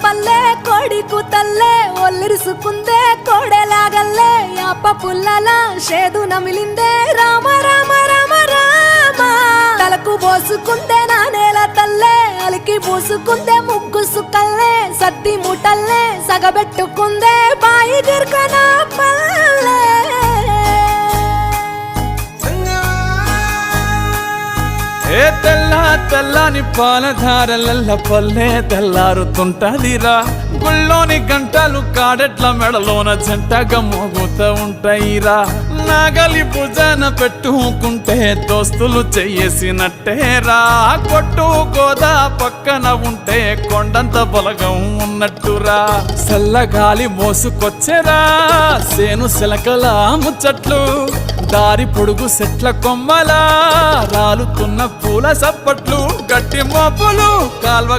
పల్లె కోడి కూతల్లే ఒల్లిరుసుకుందే కోడెలాగల్లే యాప పుల్లల షేదు నమిలిందే రామ రామ రామ రామ తలకు పోసుకుందే నా నేల తల్లే అలికి పూసుకుందే ముగ్గు సుక్కల్లే సత్తి మూటల్లే సగబెట్టుకుందే బాయి గిర్కన పల్లె ఏ తెల్ల తెల్లని పాలధారలల్ల పల్లె తెల్లారుతుంటదిరా గుళ్ళోని గంటలు కాడెట్ల మెడలోన జంటగా మోగుతూ ఉంటాయిరా నాగలి భుజాన పెట్టుకుంటే దోస్తులు చెయ్యేసినట్టేరా కొట్టు గోదా పక్కన ఉంటే కొండంత బలగం ఉన్నట్టురా చల్లగాలి మోసుకొచ్చెరా సేను శిలకల ముచ్చట్లు దారి పొడుగు సెట్ల కొమ్మలా రాలుతున్న పూల సప్పట్లు గట్టి మోపులు కాల్వ